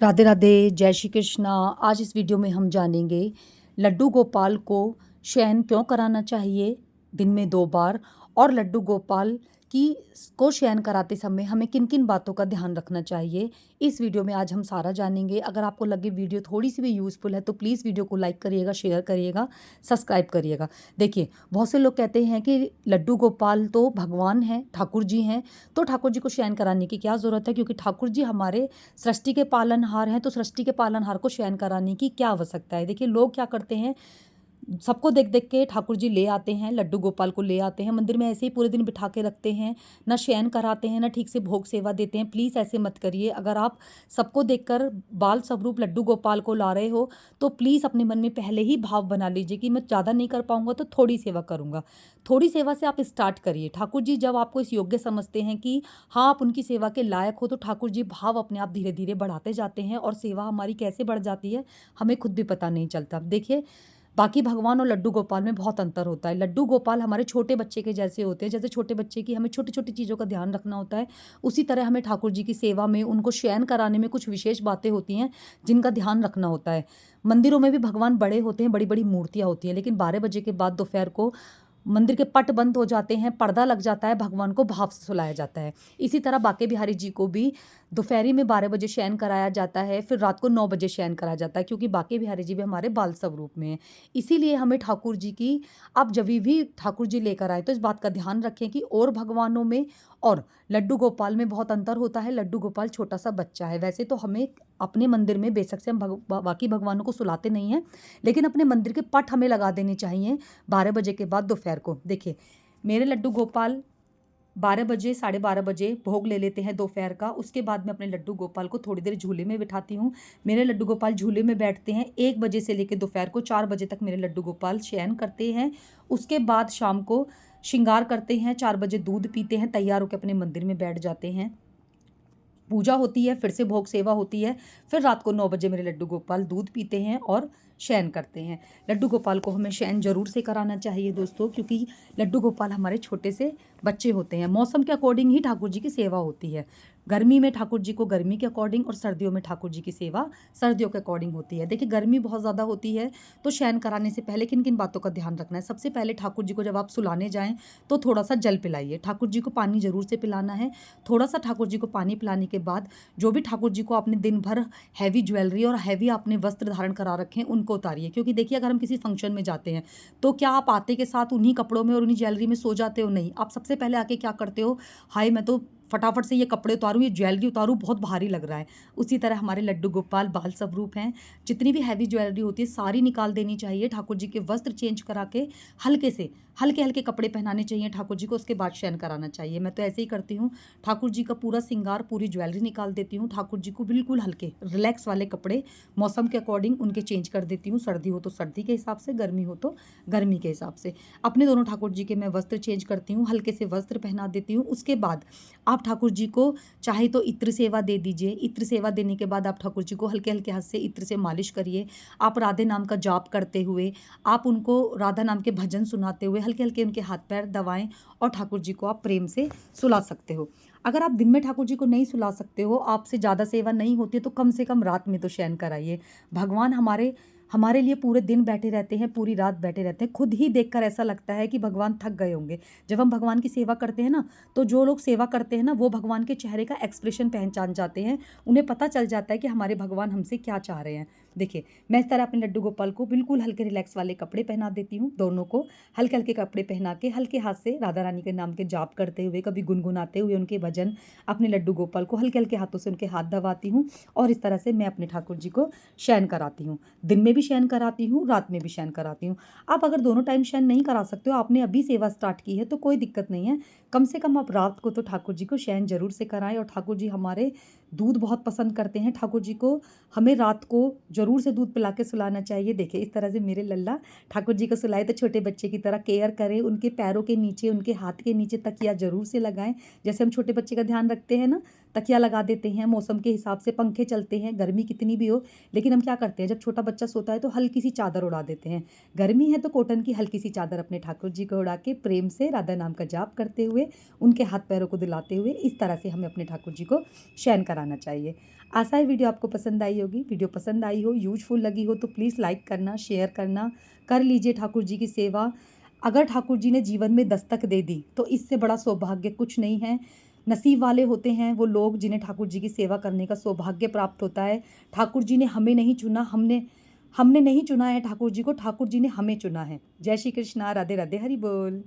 राधे राधे, जय श्री कृष्णा। आज इस वीडियो में हम जानेंगे लड्डू गोपाल को शयन क्यों कराना चाहिए दिन में 2 बार, और लड्डू गोपाल की को शयन कराते समय हमें किन किन बातों का ध्यान रखना चाहिए। इस वीडियो में आज हम सारा जानेंगे। अगर आपको लगे वीडियो थोड़ी सी भी यूज़फुल है तो प्लीज़ वीडियो को लाइक करिएगा, शेयर करिएगा, सब्सक्राइब करिएगा। देखिए, बहुत से लोग कहते हैं कि लड्डू गोपाल तो भगवान हैं, ठाकुर जी हैं, तो ठाकुर जी को शयन कराने की क्या ज़रूरत है, क्योंकि ठाकुर जी हमारे सृष्टि के पालनहार हैं, तो सृष्टि के पालनहार को शयन कराने की क्या आवश्यकता है। देखिए, लोग क्या करते हैं, सबको देख देख के ठाकुर जी ले आते हैं, लड्डू गोपाल को ले आते हैं मंदिर में, ऐसे ही पूरे दिन बिठा के रखते हैं, ना शयन कराते हैं, ना ठीक से भोग सेवा देते हैं। प्लीज़ ऐसे मत करिए। अगर आप सबको देखकर बाल स्वरूप लड्डू गोपाल को ला रहे हो तो प्लीज़ अपने मन में पहले ही भाव बना लीजिए कि मैं ज़्यादा नहीं कर पाऊंगा तो थोड़ी सेवा करूंगा। थोड़ी सेवा से आप स्टार्ट करिए। ठाकुर जी जब आपको इस योग्य समझते हैं कि हाँ आप उनकी सेवा के लायक हो, तो ठाकुर जी भाव अपने आप धीरे धीरे बढ़ाते जाते हैं, और सेवा हमारी कैसे बढ़ जाती है हमें खुद भी पता नहीं चलता। देखिए, बाकी भगवान और लड्डू गोपाल में बहुत अंतर होता है। लड्डू गोपाल हमारे छोटे बच्चे के जैसे होते हैं, जैसे छोटे बच्चे की हमें छोटी छोटी चीज़ों का ध्यान रखना होता है, उसी तरह हमें ठाकुर जी की सेवा में उनको शयन कराने में कुछ विशेष बातें होती हैं जिनका ध्यान रखना होता है। मंदिरों में भी भगवान बड़े होते हैं, बड़ी बड़ी मूर्तियाँ होती हैं, लेकिन 12 बजे के बाद दोपहर को मंदिर के पट बंद हो जाते हैं, पर्दा लग जाता है, भगवान को भाव से सुलाया जाता है। इसी तरह बाके बिहारी जी को भी दोपहरी में 12 बजे शयन कराया जाता है, फिर रात को 9 बजे शयन कराया जाता है, क्योंकि बाके बिहारी जी भी हमारे बाल स्वरूप में हैं। इसीलिए हमें ठाकुर जी की, आप जब भी ठाकुर जी लेकर आए तो इस बात का ध्यान रखें कि और भगवानों में और लड्डू गोपाल में बहुत अंतर होता है। लड्डू गोपाल छोटा सा बच्चा है। वैसे तो हमें अपने मंदिर में बेशक से हम बाकी भगवानों को सुलाते नहीं हैं, लेकिन अपने मंदिर के पट हमें लगा देने चाहिए 12 बजे के बाद दोपहर को। देखिए, मेरे लड्डू गोपाल 12 बजे, 12:30 बजे भोग ले लेते हैं दोपहर का। उसके बाद मैं अपने लड्डू गोपाल को थोड़ी देर झूले में बिठाती हूँ। मेरे लड्डू गोपाल झूले में बैठते हैं 1 बजे से लेकर दोपहर को 4 बजे तक। मेरे लड्डू गोपाल शयन करते हैं। उसके बाद शाम को श्रृंगार करते हैं, 4 बजे दूध पीते हैं, तैयार होकर अपने मंदिर में बैठ जाते हैं। पूजा होती है, फिर से भोग सेवा होती है, फिर रात को 9 बजे मेरे लड्डू गोपाल दूध पीते हैं और शयन करते हैं। लड्डू गोपाल को हमें शयन जरूर से कराना चाहिए दोस्तों, क्योंकि लड्डू गोपाल हमारे छोटे से बच्चे होते हैं। मौसम के अकॉर्डिंग ही ठाकुर जी की सेवा होती है। गर्मी में ठाकुर जी को गर्मी के अकॉर्डिंग, और सर्दियों में ठाकुर जी की सेवा सर्दियों के अकॉर्डिंग होती है। देखिए, गर्मी बहुत ज़्यादा होती है, तो शयन कराने से पहले किन किन बातों का ध्यान रखना है। सबसे पहले ठाकुर जी को जब आप सुलाने जाएं तो थोड़ा सा जल पिलाइए। ठाकुर जी को पानी जरूर से पिलाना है। थोड़ा सा ठाकुर जी को पानी पिलाने के बाद जो भी ठाकुर जी को आपने दिन भर हैवी ज्वेलरी और हैवी आपने वस्त्र धारण करा रखे हैं उनको उतारिए। क्योंकि देखिए, अगर हम किसी फंक्शन में जाते हैं तो क्या आप आते के साथ उन्हीं कपड़ों में और उन्हीं ज्वेलरी में सो जाते हो? नहीं, आप सबसे पहले आके क्या करते हो, हाय मैं तो फटाफट से ये कपड़े उतारूँ, ये ज्वेलरी उतारूँ, बहुत भारी लग रहा है। उसी तरह हमारे लड्डू गोपाल बाल स्वरूप हैं। जितनी भी हैवी ज्वेलरी होती है सारी निकाल देनी चाहिए। ठाकुर जी के वस्त्र चेंज करा के हल्के से हल्के हल्के कपड़े पहनाने चाहिए ठाकुर जी को, उसके बाद शयन कराना चाहिए। मैं तो ऐसे ही करती हूँ। ठाकुर जी का पूरा श्रृंगार, पूरी ज्वेलरी निकाल देती हूँ। ठाकुर जी को बिल्कुल हल्के रिलैक्स वाले कपड़े मौसम के अकॉर्डिंग उनके चेंज कर देती हूँ। सर्दी हो तो सर्दी के हिसाब से, गर्मी हो तो गर्मी के हिसाब से। अपने दोनों ठाकुर जी के मैं वस्त्र चेंज करती हूँ, हल्के से वस्त्र पहना देती हूँ। उसके बाद आप ठाकुर जी को चाहे तो इत्र सेवा दे दीजिए। इत्र सेवा देने के बाद आप ठाकुर जी को हल्के हल्के हाथ से इत्र से मालिश करिए। आप राधे नाम का जाप करते हुए, आप उनको राधा नाम के भजन सुनाते हुए हल्के हल्के उनके हाथ पैर दबाएं, और ठाकुर जी को आप प्रेम से सुला सकते हो। अगर आप दिन में ठाकुर जी को नहीं सुला सकते हो, आपसे ज़्यादा सेवा नहीं होती है, तो कम से कम रात में तो शयन कराइए। भगवान हमारे हमारे लिए पूरे दिन बैठे रहते हैं, पूरी रात बैठे रहते हैं। खुद ही देखकर ऐसा लगता है कि भगवान थक गए होंगे। जब हम भगवान की सेवा करते हैं ना, तो जो लोग सेवा करते हैं ना, वो भगवान के चेहरे का एक्सप्रेशन पहचान जाते हैं। उन्हें पता चल जाता है कि हमारे भगवान हमसे क्या चाह रहे हैं। देखिए, मैं इस तरह अपने लड्डू गोपाल को बिल्कुल हल्के रिलैक्स वाले कपड़े पहना देती हूँ। दोनों को हल्के हल्के कपड़े पहना के हल्के हाथ से राधा रानी के नाम के जाप करते हुए, कभी गुनगुनाते हुए उनके भजन, अपने लड्डू गोपाल को हल्के हल्के हाथों से उनके हाथ दबाती हूँ, और इस तरह से मैं अपने ठाकुर जी को शयन कराती हूँ। दिन में भी शयन कराती हूँ, रात में भी शयन कराती हूँ। आप अगर दोनों टाइम शयन नहीं करा सकते हो, आपने अभी सेवा स्टार्ट की है, तो कोई दिक्कत नहीं है। कम से कम आप रात को तो ठाकुर जी को शयन जरूर से कराएं। और ठाकुर जी हमारे दूध बहुत पसंद करते हैं। ठाकुर जी को हमें रात को जरूर से दूध पिला के सुलाना चाहिए। देखिए, इस तरह से मेरे लल्ला ठाकुर जी को सुलाए तो छोटे बच्चे की तरह केयर करें। उनके पैरों के नीचे, उनके हाथ के नीचे तकिया जरूर से लगाएं। जैसे हम छोटे बच्चे का ध्यान रखते हैं ना, तकिया लगा देते हैं। मौसम के हिसाब से पंखे चलते हैं, गर्मी कितनी भी हो, लेकिन हम क्या करते हैं, जब छोटा बच्चा सोता है तो हल्की सी चादर उड़ा देते हैं। गर्मी है तो कॉटन की हल्की सी चादर अपने ठाकुर जी को उड़ा के प्रेम से राधा नाम का जाप करते हुए, उनके हाथ पैरों को दिलाते हुए, इस तरह से हमें अपने ठाकुर जी को शयन करा कराना चाहिए। आशा है वीडियो आपको पसंद आई होगी। वीडियो पसंद आई हो, यूज़फुल लगी हो तो प्लीज़ लाइक करना, शेयर करना, कर लीजिए ठाकुर जी की सेवा। अगर ठाकुर जी ने जीवन में दस्तक दे दी तो इससे बड़ा सौभाग्य कुछ नहीं है। नसीब वाले होते हैं वो लोग जिन्हें ठाकुर जी की सेवा करने का सौभाग्य प्राप्त होता है। ठाकुर जी ने हमें नहीं चुना, हमने हमने नहीं चुना है ठाकुर जी को, ठाकुर जी ने हमें चुना है। जय श्री कृष्णा, राधे राधे, हरि बोल।